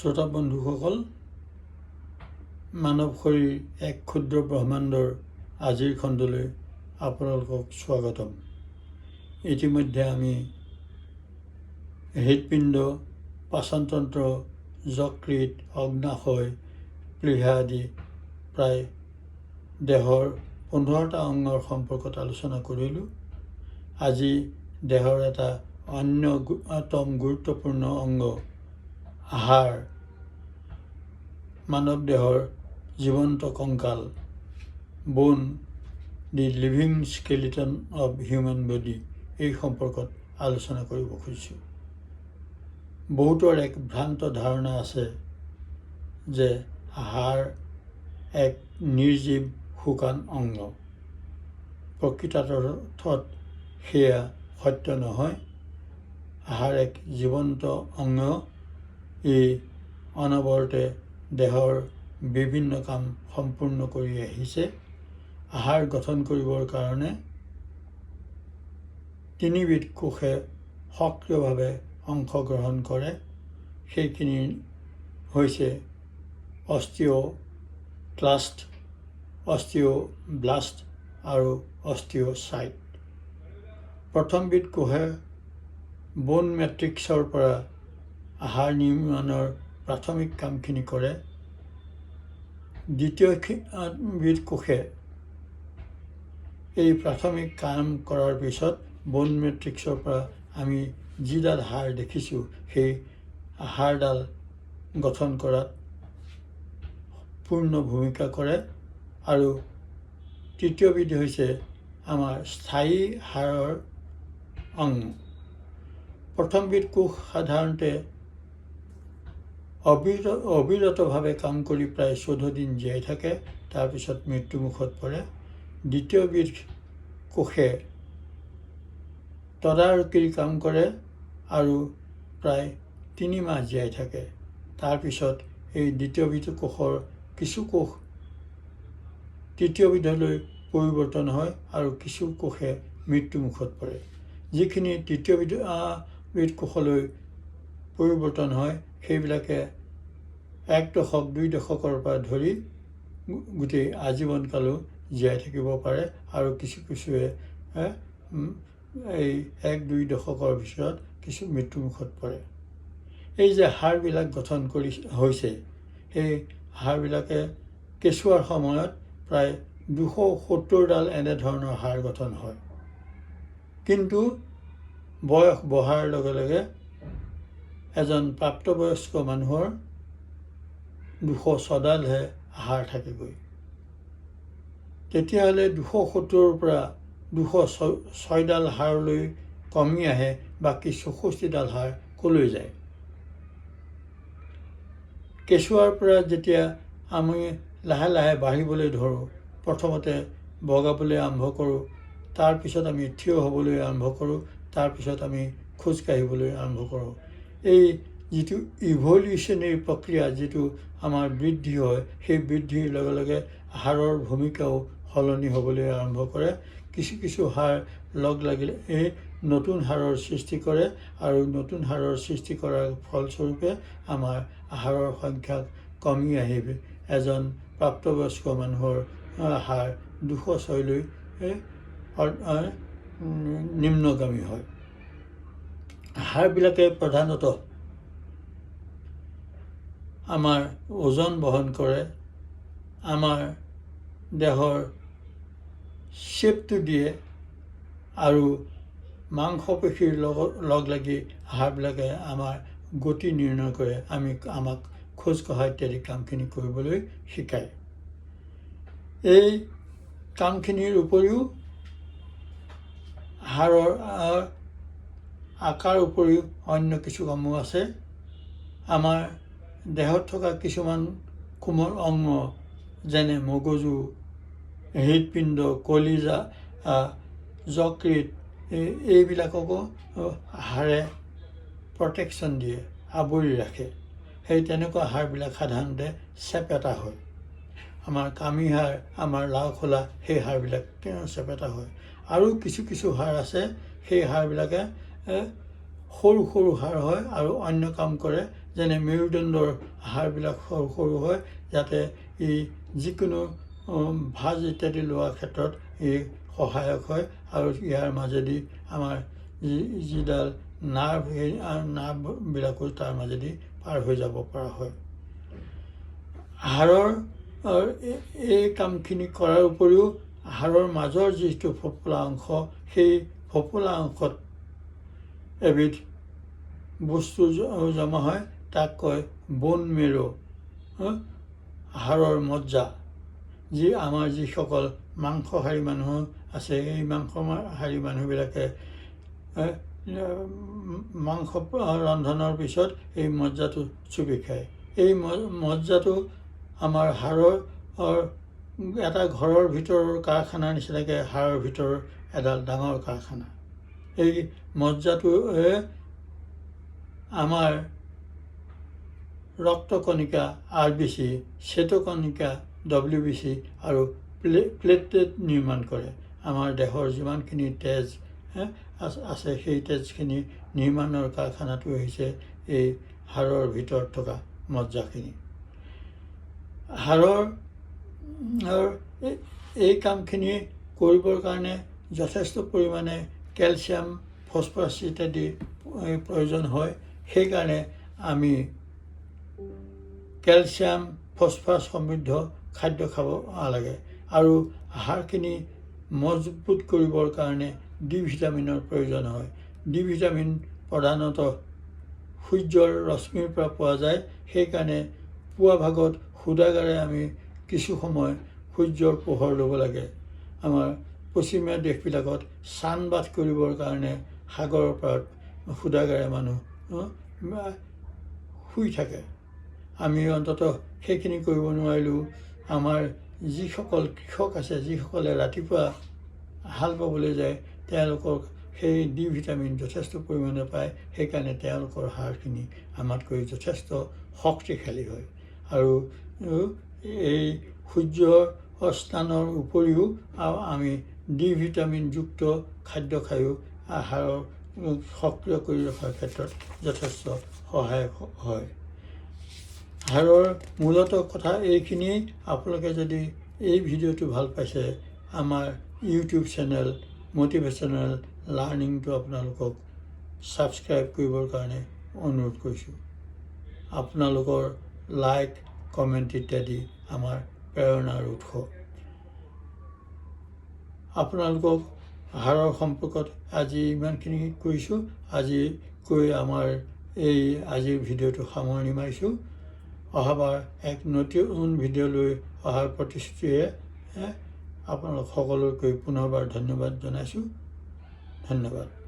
শ্ৰোতা বন্ধুসকল, মানৱ শৰীৰ এক ক্ষুদ্ৰ ব্ৰহ্মাণ্ডৰ আজিৰ খণ্ডলৈ আপোনালোকক স্বাগতম। ইতিমধ্যে আমি হৃদপিণ্ড, পাচনতন্ত্ৰ, যকৃত, অগ্নাশয়, প্লীহা আদি প্ৰায় দেহৰ 15টা অংগৰ সম্পৰ্কত আলোচনা কৰিলোঁ। আজি দেহৰ এটা অন্যতম গুৰুত্বপূৰ্ণ অংগ হাড়, মানৱ দেহৰ জীৱন্ত কংকাল, বোন, দি living skeleton of human body, এই সম্পৰ্কত আলোচনা কৰিব খুজিছোঁ। বহুতৰ এক ভ্ৰান্ত ধাৰণা আছে যে হাড় এক নিৰ্জীৱ শুকান অংগ। প্ৰকৃতাৰ্থত সেয়া সত্য নহয়। হাড় এক জীৱন্ত অংগ। ই অনবৰতে দেহৰ বিভিন্ন কাম সম্পূৰ্ণ কৰি আহিছে। হাড় গঠন কৰিবৰ কাৰণে 3বিধ কোষে সক্ৰিয়ভাৱে অংশগ্ৰহণ কৰে। সেইখিনি হৈছে অষ্টিঅ'ক্লাষ্ট, অষ্টিঅ'ব্লাষ্ট আৰু অষ্টিঅ'চাইট। প্ৰথমবিধ কোষে বোন মেট্ৰিক্সৰ পৰা হাড় নিৰ্মাণৰ প্ৰাথমিক কামখিনি কৰে। দ্বিতীয়বিধ কোষে এই প্ৰাথমিক কাম কৰাৰ পিছত বোন মেট্ৰিক্সৰ পৰা আমি যিডাল হাড় দেখিছোঁ, সেই হাড়ডাল গঠন কৰাত পূৰ্ণ ভূমিকা কৰে। আৰু তৃতীয়বিধ হৈছে আমাৰ স্থায়ী হাড়ৰ অংগ। প্ৰথমবিধ কোষ সাধাৰণতে অবিৰতভাৱে কাম কৰি প্ৰায় 14 দিন জীয়াই থাকে, তাৰপিছত মৃত্যুমুখত পৰে। দ্বিতীয়বিধ কোষে তদাৰকীৰ কাম কৰে আৰু প্ৰায় 3 মাহ জীয়াই থাকে। তাৰপিছত এই দ্বিতীয়বিধ কোষৰ কিছু কোষ তৃতীয়বিধলৈ পৰিৱৰ্তন হয় আৰু কিছু কোষে মৃত্যুমুখত পৰে। যিখিনি তৃতীয়বিধ কোষলৈ পৰিৱৰ্তন হয়, সেইবিলাকে 1 দশক 2 দশকৰ পৰা ধৰি গোটেই আজীৱনকালো জীয়াই থাকিব পাৰে আৰু কিছুৱে এই 1-2 দশকৰ ভিতৰত কিছু মৃত্যুমুখত পৰে। এই যে হাড়বিলাক গঠন হৈছে, সেই হাড়বিলাকে কেঁচুৱাৰ সময়ত প্ৰায় 270ডাল এনেধৰণৰ হাড় গঠন হয়। কিন্তু বয়স বঢ়াৰ লগে লগে এজন প্ৰাপ্তবয়স্ক মানুহৰ 206ডালহে হাড় থাকেগৈ। তেতিয়াহ'লে 270ৰ পৰা 206ডাল হাড়লৈ কমি আহে, বাকী 64ডাল হাড় ক'লৈ যায়? কেঁচুৱাৰ পৰা যেতিয়া আমি লাহে লাহে বাঢ়িবলৈ ধৰোঁ, প্ৰথমতে বগাবলৈ আৰম্ভ কৰোঁ, তাৰপিছত আমি থিয় হ'বলৈ আৰম্ভ কৰোঁ, তাৰপিছত আমি খোজ কাঢ়িবলৈ আৰম্ভ কৰোঁ। এই যিটো ইভলিউশ্যনেৰী প্ৰক্ৰিয়া, যিটো আমাৰ বৃদ্ধি হয়, সেই বৃদ্ধিৰ লগে লগে হাড়ৰ ভূমিকাও সলনি হ'বলৈ আৰম্ভ কৰে। কিছু হাড় লগ লাগিলে এই নতুন হাড়ৰ সৃষ্টি কৰে আৰু নতুন হাড়ৰ সৃষ্টি কৰাৰ ফলস্বৰূপে আমাৰ হাড়ৰ সংখ্যা কমি আহিব। এজন প্ৰাপ্তবয়স্ক মানুহৰ হাড় 206লৈ নিম্নগামী হয়। হাড়বিলাকে প্ৰধানতঃ আমাৰ ওজন বহন কৰে, আমাৰ দেহৰ শ্বেপটো দিয়ে আৰু মাংসপেশীৰ লগ লাগি হাড়বিলাকে আমাৰ গতি নিৰ্ণয় কৰে, আমাক খোজ কঢ়া ইত্যাদি কামখিনি কৰিবলৈ শিকায়। এই কামখিনিৰ উপৰিও হাড়ৰ আকাৰ উপৰিও অন্য কিছু কামো আছে। আমাৰ দেহত থকা কিছুমান কোমল অংগ যেনে মগজু, হৃদপিণ্ড, কলিজা, যকৃত, এইবিলাককো হাড়ে প্ৰটেকশ্যন দিয়ে, আৱৰি ৰাখে। সেই তেনেকুৱা হাড়বিলাক সাধাৰণতে চেপেটা হয়। আমাৰ কামি হাড়, আমাৰ লাওখোলা, সেই হাড়বিলাক চেপেটা হয়। আৰু কিছু হাড় আছে, সেই হাড়বিলাকে সৰু সৰু হাড় হয় আৰু অন্য কাম কৰে, যেনে মেৰুদণ্ডৰ হাড়বিলাক সৰু সৰু হয়, যাতে ই যিকোনো ভাঁজ ইত্যাদি লোৱাৰ ক্ষেত্ৰত ই সহায়ক হয় আৰু ইয়াৰ মাজেদি আমাৰ যিডাল নাৰ্ভ, সেই নাৰ্ভবিলাকো তাৰ মাজেদি পাৰ হৈ যাব পৰা হয়। হাড়ৰ এই কামখিনি কৰাৰ উপৰিও হাড়ৰ মাজৰ যিটো ফোঁপোলা অংশ, সেই ফোঁপোলা অংশত এবিধ বস্তু জমা হয়, তাক কয় বোন মেৰো, হাড়ৰ মজ্জা। আমাৰ যিসকল মাংসহাৰী মানুহ আছে, এই মাংসহাৰী মানুহবিলাকে মাংস ৰন্ধনৰ পিছত এই মজ্জাটো চুপি খায়। এই মজ্জাটো আমাৰ হাড়ৰ এটা ঘৰৰ ভিতৰৰ কাৰখানাৰ নিচিনাকৈ হাড়ৰ ভিতৰৰ এডাল ডাঙৰ কাৰখানা। এই মজ্জাটোৱে আমাৰ ৰক্তকণিকা RBC, শ্বেতকণিকা WBC আৰু প্লেটলেট নিৰ্মাণ কৰে। আমাৰ দেহৰ যিমানখিনি তেজ আছে, সেই তেজখিনি নিৰ্মাণৰ কাৰখানাটো হৈছে এই হাড়ৰ ভিতৰত থকা মজ্জাখিনি। হাড়ৰ এই কামখিনি কৰিবৰ কাৰণে যথেষ্ট পৰিমাণে কেলছিয়াম, ফচফৰাছ ইত্যাদি প্ৰয়োজন হয়। সেইকাৰণে আমি কেলছিয়াম, ফচফৰাছ সমৃদ্ধ খাদ্য খাব লাগে আৰু হাড়খিনি মজবুত কৰিবৰ কাৰণে ডি ভিটামিনৰ প্ৰয়োজন হয়। ডি ভিটামিন প্ৰধানতঃ সূৰ্যৰ ৰশ্মিৰ পৰা পোৱা যায়। সেইকাৰণে পুৱা ভাগত শোধাগাৰে আমি কিছু সময় সূৰ্যৰ পোহৰ ল'ব লাগে। আমাৰ পশ্চিমীয়া দেশবিলাকত চানবাথ কৰিবৰ কাৰণে সাগৰৰ পাৰত শোধাগাৰে মানুহ শুই থাকে। আমি অন্ততঃ সেইখিনি কৰিব নোৱাৰিলেও আমাৰ যিসকল কৃষক আছে, যিসকলে ৰাতিপুৱা হাল বাবলৈ যায়, তেওঁলোকৰ সেই ডি ভিটামিন যথেষ্ট পৰিমাণে পায়। সেইকাৰণে তেওঁলোকৰ হাড়খিনি আমাতকৈ যথেষ্ট শক্তিশালী হয়। আৰু এই সূৰ্যৰ স্নানৰ উপৰিও আমি ডি ভিটামিনযুক্ত খাদ্য খায়ো হাড়ৰ সক্ৰিয় কৰি ৰখাৰ ক্ষেত্ৰত যথেষ্ট সহায়ক হয়। হাড়ৰ মূলতঃ কথা এইখিনিয়েই। আপোনালোকে যদি এই ভিডিঅ'টো ভাল পাইছে, আমাৰ ইউটিউব চেনেল মটিভেশ্যনেল লাৰ্ণিংটো আপোনালোকক ছাবস্ক্ৰাইব কৰিবৰ কাৰণে অনুৰোধ কৰিছোঁ। আপোনালোকৰ লাইক, কমেণ্ট ইত্যাদি আমাৰ প্ৰেৰণাৰ উৎস। আপোনালোকক হাড়ৰ সম্পৰ্কত আজি ইমানখিনি কৈছোঁ। আজি কৈ আমাৰ আজিৰ ভিডিঅ'টো সামৰণি মাৰিছোঁ। অহাবাৰ এক নতুন ভিডিঅ' লৈ অহাৰ প্ৰতিশ্ৰুতিৰে আপোনালোক সকলোকে পুনৰবাৰ ধন্যবাদ জনাইছোঁ। ধন্যবাদ।